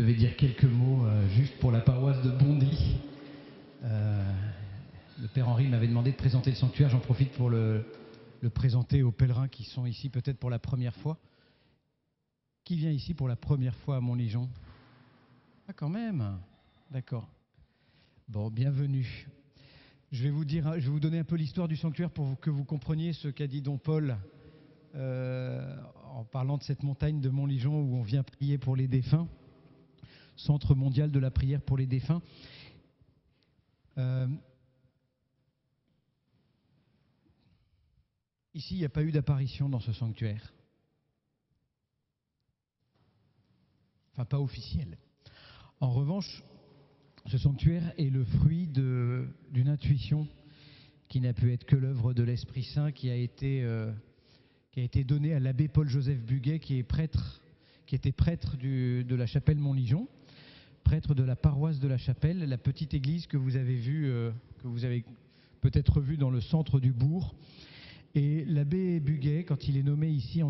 devais dire quelques mots juste pour la paroisse de Bondy. Le Père Henri m'avait demandé de présenter le sanctuaire. J'en profite pour le présenter aux pèlerins qui sont ici peut-être pour la première fois. Qui vient ici pour la première fois à Montligeon? Ah, quand même. D'accord. Bon, bienvenue. Je vais vous donner un peu l'histoire du sanctuaire pour que vous compreniez ce qu'a dit Don Paul en parlant de cette montagne de Montligeon où on vient prier pour les défunts. Centre mondial de la prière pour les défunts. Ici, il n'y a pas eu d'apparition dans ce sanctuaire. Enfin, pas officielle. En revanche, ce sanctuaire est le fruit d'une intuition qui n'a pu être que l'œuvre de l'Esprit Saint, qui a été donnée à l'abbé Paul-Joseph Buguet, qui était prêtre de la chapelle Montligeon, prêtre de la paroisse de la chapelle, la petite église que vous avez vue, que vous avez peut-être vue dans le centre du bourg. Et l'abbé Buguet, quand il est nommé ici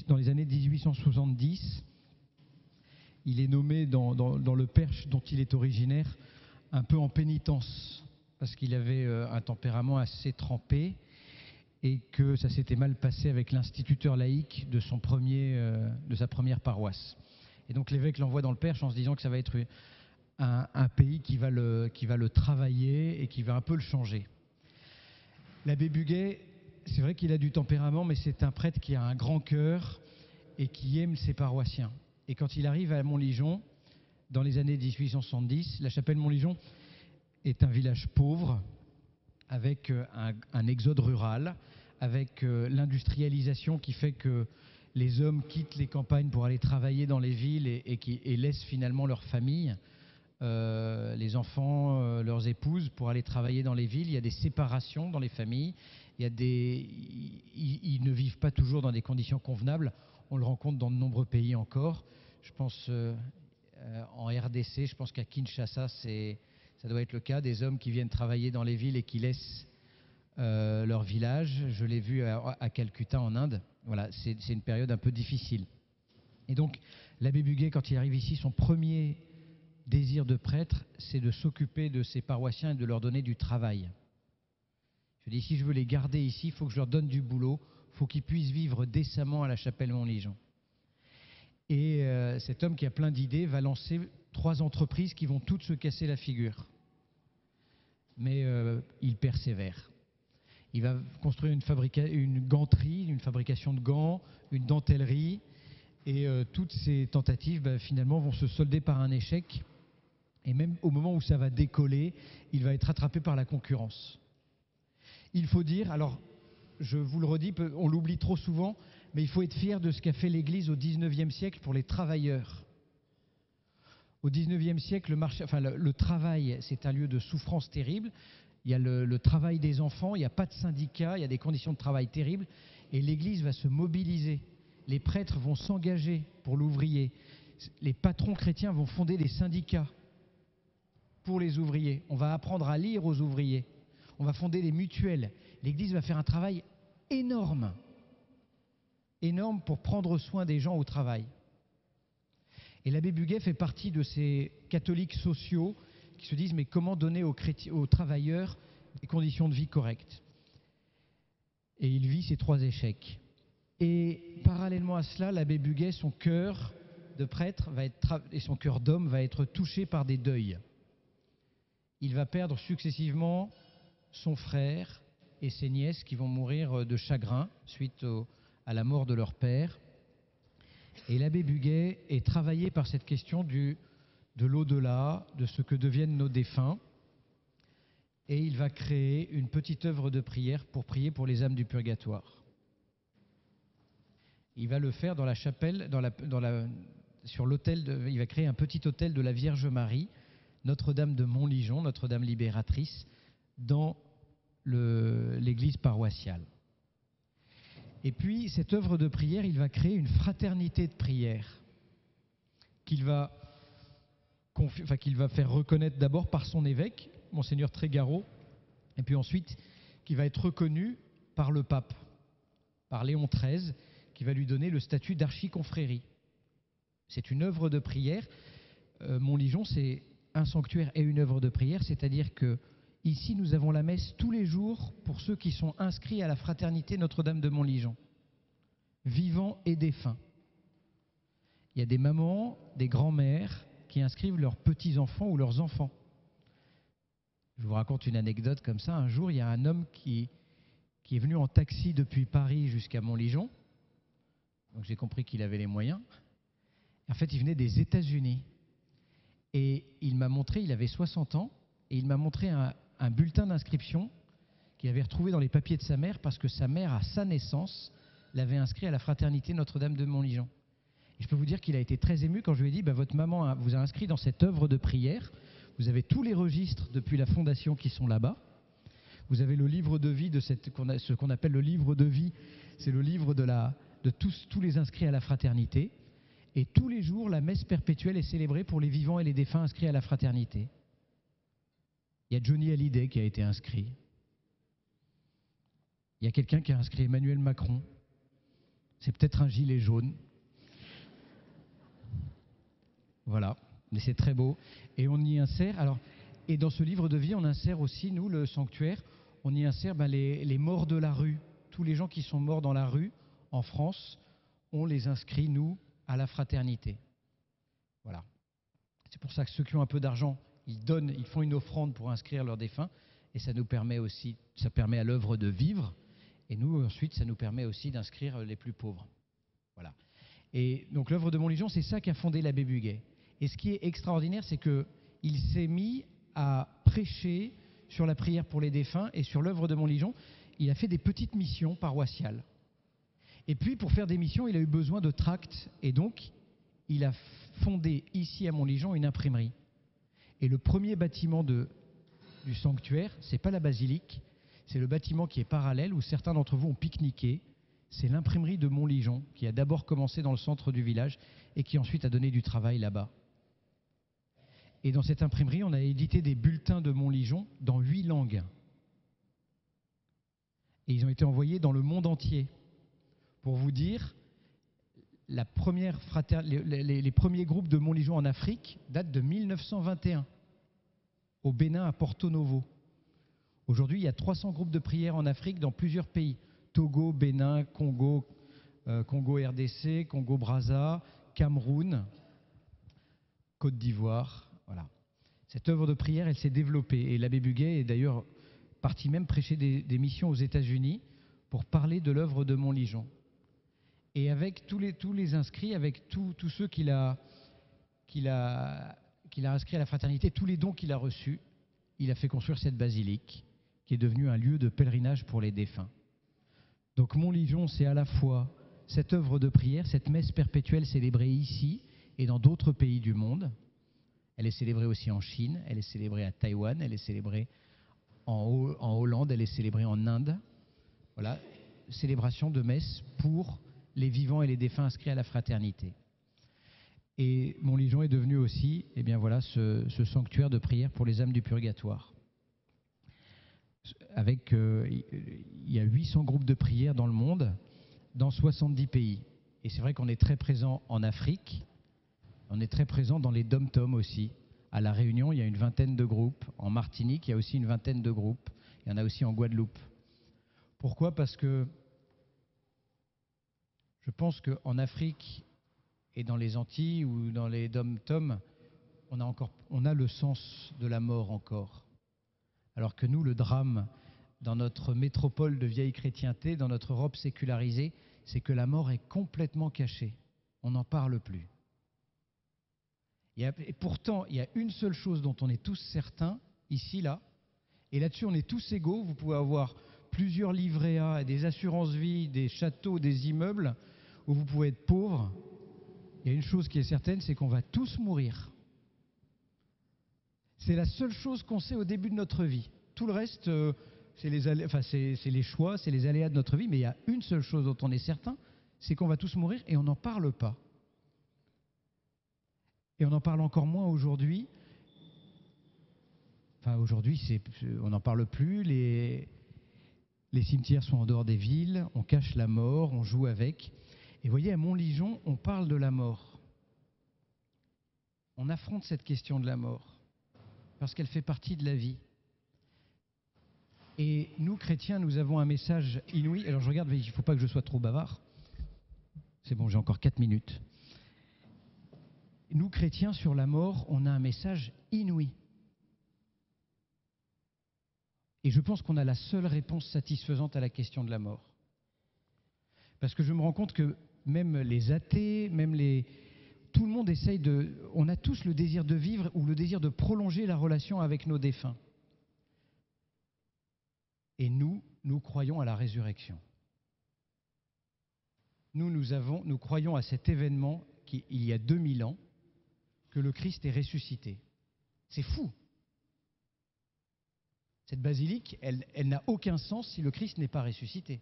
dans les années 1870, il est nommé dans le Perche dont il est originaire un peu en pénitence, parce qu'il avait un tempérament assez trempé et que ça s'était mal passé avec l'instituteur laïque de sa première paroisse. Et donc l'évêque l'envoie dans le Perche en se disant que ça va être un pays qui va le travailler et qui va un peu le changer. L'abbé Buguet, c'est vrai qu'il a du tempérament, mais c'est un prêtre qui a un grand cœur et qui aime ses paroissiens. Et quand il arrive à Montligeon, dans les années 1870, la chapelle Montligeon est un village pauvre, avec un exode rural, avec l'industrialisation qui fait que les hommes quittent les campagnes pour aller travailler dans les villes et laissent finalement leur famille, les enfants, leurs épouses, pour aller travailler dans les villes. Il y a des séparations dans les familles, ils ne vivent pas toujours dans des conditions convenables. On le rencontre dans de nombreux pays encore. Je pense en RDC, je pense qu'à Kinshasa, ça doit être le cas, des hommes qui viennent travailler dans les villes et qui laissent leur village. Je l'ai vu à Calcutta en Inde. Voilà, c'est une période un peu difficile. Et donc, l'abbé Buguet, quand il arrive ici, son premier désir de prêtre, c'est de s'occuper de ses paroissiens et de leur donner du travail. Je dis, si je veux les garder ici, il faut que je leur donne du boulot, il faut qu'ils puissent vivre décemment à la chapelle Montligeon. Et cet homme qui a plein d'idées va lancer 3 entreprises qui vont toutes se casser la figure. Mais il persévère. Il va construire une ganterie, une fabrication de gants, une dentellerie, et toutes ces tentatives finalement vont se solder par un échec. Et même au moment où ça va décoller, il va être rattrapé par la concurrence. Il faut dire, alors je vous le redis, on l'oublie trop souvent, mais il faut être fier de ce qu'a fait l'Église au XIXe siècle pour les travailleurs. Au XIXe siècle, le travail, c'est un lieu de souffrance terrible. Il y a le travail des enfants, il n'y a pas de syndicat, il y a des conditions de travail terribles, et l'Église va se mobiliser. Les prêtres vont s'engager pour l'ouvrier. Les patrons chrétiens vont fonder des syndicats pour les ouvriers. On va apprendre à lire aux ouvriers. On va fonder des mutuelles. L'Église va faire un travail énorme pour prendre soin des gens au travail. Et l'abbé Buguet fait partie de ces catholiques sociaux qui se disent mais comment donner aux travailleurs des conditions de vie correctes? Et il vit ces 3 échecs. Et parallèlement à cela, l'abbé Buguet, son cœur de prêtre et son cœur d'homme va être touché par des deuils. Il va perdre successivement son frère et ses nièces qui vont mourir de chagrin suite à la mort de leur père. Et l'abbé Buguet est travaillé par cette question de l'au-delà, de ce que deviennent nos défunts. Et il va créer une petite œuvre de prière pour prier pour les âmes du purgatoire. Il va le faire dans la chapelle, sur l'autel. Il va créer un petit autel de la Vierge Marie, Notre-Dame de Montligeon, Notre-Dame libératrice, dans l'église paroissiale. Et puis, cette œuvre de prière, il va créer une fraternité de prière qu'il va faire reconnaître d'abord par son évêque, Monseigneur Trégaro, et puis ensuite qui va être reconnu par le pape, par Léon XIII, qui va lui donner le statut d'archiconfrérie. C'est une œuvre de prière Montligeon, c'est un sanctuaire et une œuvre de prière, c'est-à-dire que ici, nous avons la messe tous les jours pour ceux qui sont inscrits à la fraternité Notre-Dame de Montligeon, vivants et défunts. Il y a des mamans, des grands-mères qui inscrivent leurs petits-enfants ou leurs enfants. Je vous raconte une anecdote comme ça. Un jour, il y a un homme qui est venu en taxi depuis Paris jusqu'à Montligeon. Donc j'ai compris qu'il avait les moyens. En fait, il venait des États-Unis. Et il m'a montré, il avait 60 ans, et il m'a montré un bulletin d'inscription qu'il avait retrouvé dans les papiers de sa mère parce que sa mère, à sa naissance, l'avait inscrit à la fraternité Notre-Dame de Montligeon. Et je peux vous dire qu'il a été très ému quand je lui ai dit votre maman vous a inscrit dans cette œuvre de prière. Vous avez tous les registres depuis la fondation qui sont là-bas. Vous avez le livre de vie de ce qu'on appelle le livre de vie. C'est le livre de tous les inscrits à la fraternité. Et tous les jours, la messe perpétuelle est célébrée pour les vivants et les défunts inscrits à la fraternité. Il y a Johnny Hallyday qui a été inscrit. Il y a quelqu'un qui a inscrit Emmanuel Macron. C'est peut-être un gilet jaune. Voilà, mais c'est très beau. Et on y insère, et dans ce livre de vie, on insère aussi, nous, le sanctuaire, on y insère les morts de la rue. Tous les gens qui sont morts dans la rue, en France, on les inscrit, nous, à la fraternité. Voilà. C'est pour ça que ceux qui ont un peu d'argent, ils font une offrande pour inscrire leurs défunts, et ça nous permet aussi, ça permet à l'œuvre de vivre, et nous, ensuite, ça nous permet aussi d'inscrire les plus pauvres. Voilà. Et donc l'œuvre de Montligeon, c'est ça qu'a fondé l'abbé Buguet. Et ce qui est extraordinaire, c'est qu'il s'est mis à prêcher sur la prière pour les défunts et sur l'œuvre de Montligeon. Il a fait des petites missions paroissiales. Et puis, pour faire des missions, il a eu besoin de tracts. Et donc, il a fondé ici à Montligeon une imprimerie. Et le premier bâtiment du sanctuaire, c'est pas la basilique, c'est le bâtiment qui est parallèle où certains d'entre vous ont pique-niqué. C'est l'imprimerie de Montligeon qui a d'abord commencé dans le centre du village et qui ensuite a donné du travail là-bas. Et dans cette imprimerie, on a édité des bulletins de Montligeon dans 8 langues. Et ils ont été envoyés dans le monde entier. Pour vous dire, les premiers groupes de Montligeon en Afrique datent de 1921, au Bénin, à Porto Novo. Aujourd'hui, il y a 300 groupes de prière en Afrique dans plusieurs pays. Togo, Bénin, Congo RDC, Congo-Brazza, Cameroun, Côte d'Ivoire. Voilà. Cette œuvre de prière, elle s'est développée. Et l'abbé Buguet est d'ailleurs parti même prêcher des missions aux États-Unis pour parler de l'œuvre de Montligeon. Et avec tous les inscrits, avec tous ceux qu'il a inscrits à la fraternité, tous les dons qu'il a reçus, il a fait construire cette basilique qui est devenue un lieu de pèlerinage pour les défunts. Donc Montligeon, c'est à la fois cette œuvre de prière, cette messe perpétuelle célébrée ici et dans d'autres pays du monde. Elle est célébrée aussi en Chine, elle est célébrée à Taïwan, elle est célébrée en Hollande, elle est célébrée en Inde. Voilà, célébration de messe pour les vivants et les défunts inscrits à la fraternité. Et Montligeon est devenu aussi, ce sanctuaire de prière pour les âmes du purgatoire. Il y a 800 groupes de prière dans le monde, dans 70 pays. Et c'est vrai qu'on est très présent en Afrique, on est très présent dans les dom-toms aussi. À La Réunion, il y a une vingtaine de groupes. En Martinique, il y a aussi une vingtaine de groupes. Il y en a aussi en Guadeloupe. Pourquoi ? Parce que je pense qu'en Afrique et dans les Antilles ou dans les dom-toms, on a le sens de la mort encore. Alors que nous, le drame dans notre métropole de vieille chrétienté, dans notre Europe sécularisée, c'est que la mort est complètement cachée. On n'en parle plus. Et pourtant, il y a une seule chose dont on est tous certains, ici, là, et là-dessus on est tous égaux. Vous pouvez avoir plusieurs livrets A, des assurances-vie, des châteaux, des immeubles, où vous pouvez être pauvre. Il y a une chose qui est certaine, c'est qu'on va tous mourir. C'est la seule chose qu'on sait au début de notre vie. Tout le reste, c'est les choix, c'est les aléas de notre vie, mais il y a une seule chose dont on est certain, c'est qu'on va tous mourir et on n'en parle pas. Et on en parle encore moins aujourd'hui. Enfin, aujourd'hui, on n'en parle plus. Les cimetières sont en dehors des villes, on cache la mort, on joue avec. Et vous voyez, à Montligeon, on parle de la mort. on affronte cette question de la mort, parce qu'elle fait partie de la vie. Et nous, chrétiens, nous avons un message inouï. Alors je regarde, il ne faut pas que je sois trop bavard. C'est bon, j'ai encore 4 minutes. Nous, chrétiens, sur la mort, on a un message inouï. Et je pense qu'on a la seule réponse satisfaisante à la question de la mort. Parce que je me rends compte que même les athées, tout le monde essaye de... On a tous le désir de vivre ou le désir de prolonger la relation avec nos défunts. Et nous croyons à la résurrection. Nous croyons à cet événement qui, il y a 2000 ans, que le Christ est ressuscité. C'est fou. Cette basilique, elle n'a aucun sens si le Christ n'est pas ressuscité.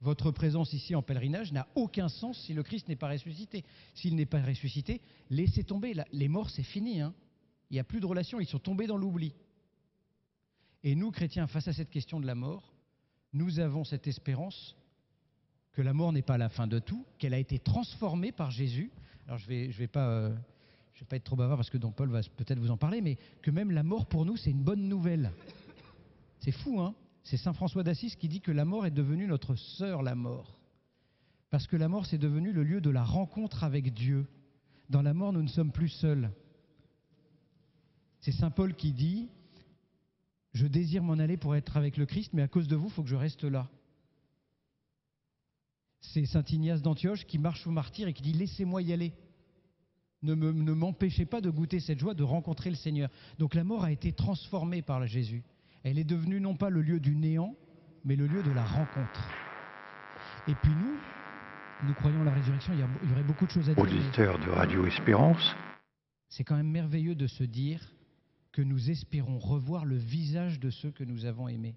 Votre présence ici en pèlerinage n'a aucun sens si le Christ n'est pas ressuscité. S'il n'est pas ressuscité, laissez tomber. Les morts, c'est fini. Il n'y a plus de relation, ils sont tombés dans l'oubli. Et nous, chrétiens, face à cette question de la mort, nous avons cette espérance que la mort n'est pas la fin de tout, qu'elle a été transformée par Jésus. Alors je vais pas être trop bavard parce que Don Paul va peut-être vous en parler, mais que même la mort pour nous, c'est une bonne nouvelle. C'est fou, hein ? C'est saint François d'Assise qui dit que la mort est devenue notre sœur, la mort. Parce que la mort, c'est devenu le lieu de la rencontre avec Dieu. Dans la mort, nous ne sommes plus seuls. C'est saint Paul qui dit « Je désire m'en aller pour être avec le Christ, mais à cause de vous, il faut que je reste là. » C'est saint Ignace d'Antioche qui marche au martyr et qui dit « Laissez-moi y aller. Ne m'empêchez pas de goûter cette joie de rencontrer le Seigneur. » Donc la mort a été transformée par Jésus. Elle est devenue non pas le lieu du néant, mais le lieu de la rencontre. Et puis nous croyons à la résurrection, il y aurait beaucoup de choses à dire. Auditeur de Radio Espérance. C'est quand même merveilleux de se dire que nous espérons revoir le visage de ceux que nous avons aimés.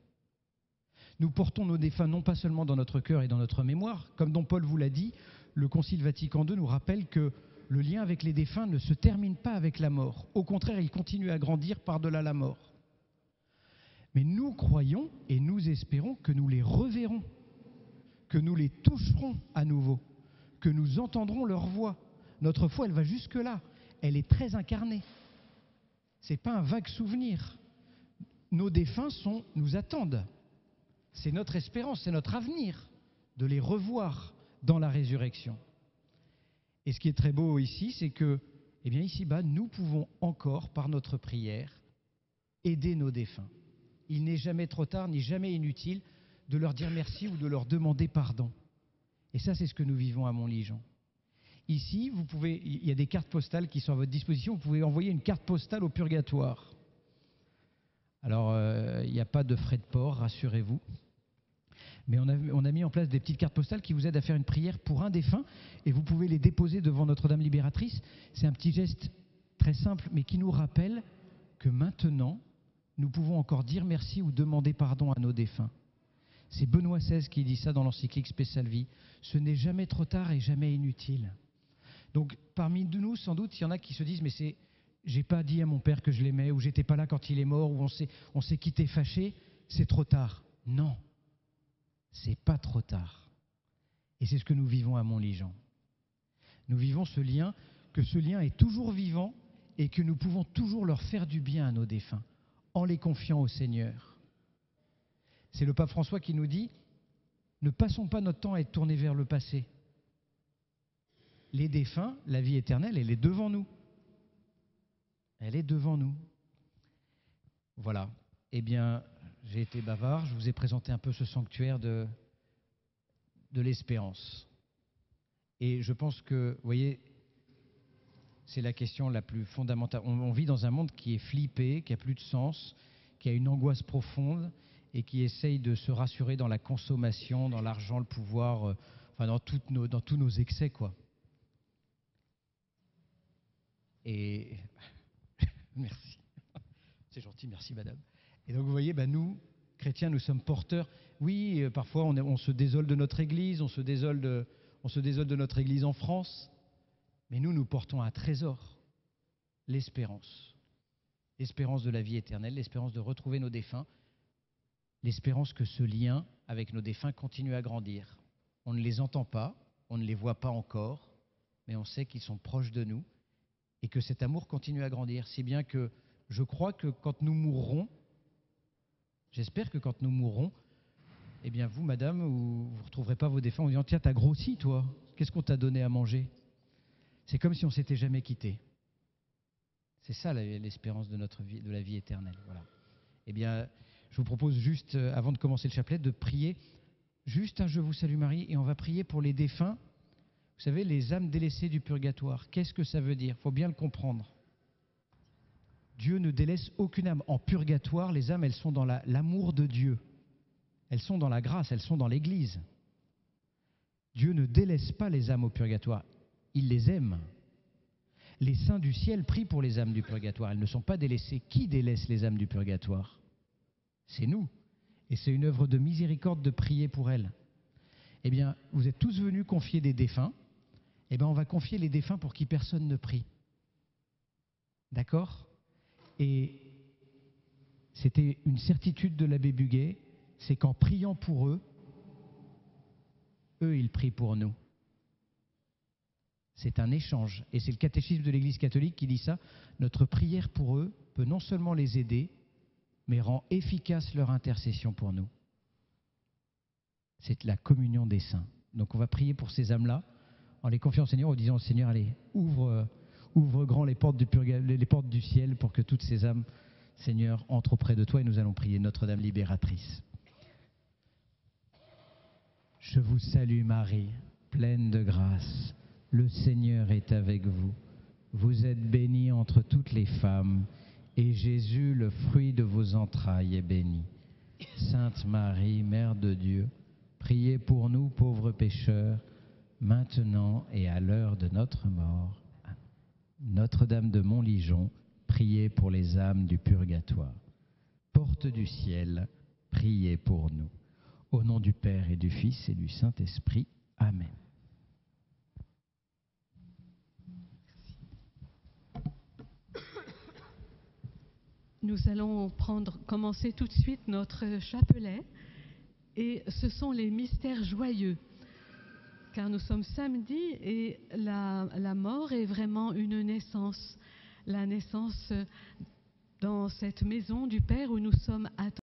Nous portons nos défunts non pas seulement dans notre cœur et dans notre mémoire, comme Don Paul vous l'a dit, le Concile Vatican II nous rappelle que le lien avec les défunts ne se termine pas avec la mort. Au contraire, il continue à grandir par-delà la mort. Mais nous croyons et nous espérons que nous les reverrons, que nous les toucherons à nouveau, que nous entendrons leur voix. Notre foi, elle va jusque-là. Elle est très incarnée. Ce n'est pas un vague souvenir. Nos défunts nous attendent. C'est notre espérance, c'est notre avenir de les revoir dans la résurrection. Et ce qui est très beau ici, c'est que, ici-bas, nous pouvons encore, par notre prière, aider nos défunts. Il n'est jamais trop tard, ni jamais inutile de leur dire merci ou de leur demander pardon. Et ça, c'est ce que nous vivons à Montligeon. Ici, il y a des cartes postales qui sont à votre disposition. Vous pouvez envoyer une carte postale au purgatoire. Alors, il n'y a pas de frais de port, rassurez-vous. Mais on a mis en place des petites cartes postales qui vous aident à faire une prière pour un défunt. Et vous pouvez les déposer devant Notre-Dame Libératrice. C'est un petit geste très simple, mais qui nous rappelle que maintenant, nous pouvons encore dire merci ou demander pardon à nos défunts. C'est Benoît XVI qui dit ça dans l'encyclique Spe Salvi. Ce n'est jamais trop tard et jamais inutile. Donc, parmi nous, sans doute, il y en a qui se disent « mais j'ai pas dit à mon père que je l'aimais, ou j'étais pas là quand il est mort, ou on s'est quitté fâché, c'est trop tard. » Non, c'est pas trop tard. Et c'est ce que nous vivons à Montligeon. Nous vivons ce lien, que ce lien est toujours vivant et que nous pouvons toujours leur faire du bien à nos défunts, en les confiant au Seigneur. C'est le pape François qui nous dit « Ne passons pas notre temps à être tournés vers le passé. Les défunts, la vie éternelle, elle est devant nous. Elle est devant nous. » Voilà. Eh bien, j'ai été bavard. Je vous ai présenté un peu ce sanctuaire de l'espérance. Et je pense que, vous voyez, c'est la question la plus fondamentale. On vit dans un monde qui est flippé, qui n'a plus de sens, qui a une angoisse profonde et qui essaye de se rassurer dans la consommation, dans l'argent, le pouvoir, dans tous nos excès, quoi. Et merci. C'est gentil, merci madame. Et donc vous voyez, nous, chrétiens, nous sommes porteurs. Oui, parfois on se désole de notre Église, on se désole de notre Église en France, mais nous portons un trésor, l'espérance. L'espérance de la vie éternelle, l'espérance de retrouver nos défunts, l'espérance que ce lien avec nos défunts continue à grandir. On ne les entend pas, on ne les voit pas encore, mais on sait qu'ils sont proches de nous et que cet amour continue à grandir. Si bien que je crois que quand nous mourrons, j'espère que quand nous mourrons, eh bien vous, madame, vous ne retrouverez pas vos défunts en disant « Tiens, t'as grossi, toi, qu'est-ce qu'on t'a donné à manger ?» C'est comme si on s'était jamais quitté. C'est ça l'espérance de notre vie, de la vie éternelle. Voilà. Eh bien, je vous propose juste, avant de commencer le chapelet, de prier juste un « Je vous salue Marie » et on va prier pour les défunts. Vous savez, les âmes délaissées du purgatoire. Qu'est-ce que ça veut dire ? Il faut bien le comprendre. Dieu ne délaisse aucune âme. En purgatoire, les âmes, elles sont dans l'amour de Dieu. Elles sont dans la grâce, elles sont dans l'Église. Dieu ne délaisse pas les âmes au purgatoire. Il les aime. Les saints du ciel prient pour les âmes du purgatoire. Elles ne sont pas délaissées. Qui délaisse les âmes du purgatoire ? C'est nous. Et c'est une œuvre de miséricorde de prier pour elles. Eh bien, vous êtes tous venus confier des défunts. Eh bien, on va confier les défunts pour qui personne ne prie. D'accord ? Et c'était une certitude de l'abbé Buguet, c'est qu'en priant pour eux, ils prient pour nous. C'est un échange. Et c'est le catéchisme de l'Église catholique qui dit ça. Notre prière pour eux peut non seulement les aider, mais rend efficace leur intercession pour nous. C'est la communion des saints. Donc on va prier pour ces âmes-là, en les confiant au Seigneur, en disant au Seigneur, allez, ouvre grand les portes du ciel pour que toutes ces âmes, Seigneur, entrent auprès de toi. Et nous allons prier Notre-Dame libératrice. Je vous salue Marie, pleine de grâce. Le Seigneur est avec vous. Vous êtes bénie entre toutes les femmes, et Jésus, le fruit de vos entrailles, est béni. Sainte Marie, Mère de Dieu, priez pour nous pauvres pécheurs, maintenant et à l'heure de notre mort. Notre-Dame de Montligeon, priez pour les âmes du purgatoire. Porte du ciel, priez pour nous. Au nom du Père et du Fils et du Saint-Esprit. Amen. Nous allons commencer tout de suite notre chapelet, et ce sont les mystères joyeux, car nous sommes samedi et la mort est vraiment une naissance, la naissance dans cette maison du Père où nous sommes attendus.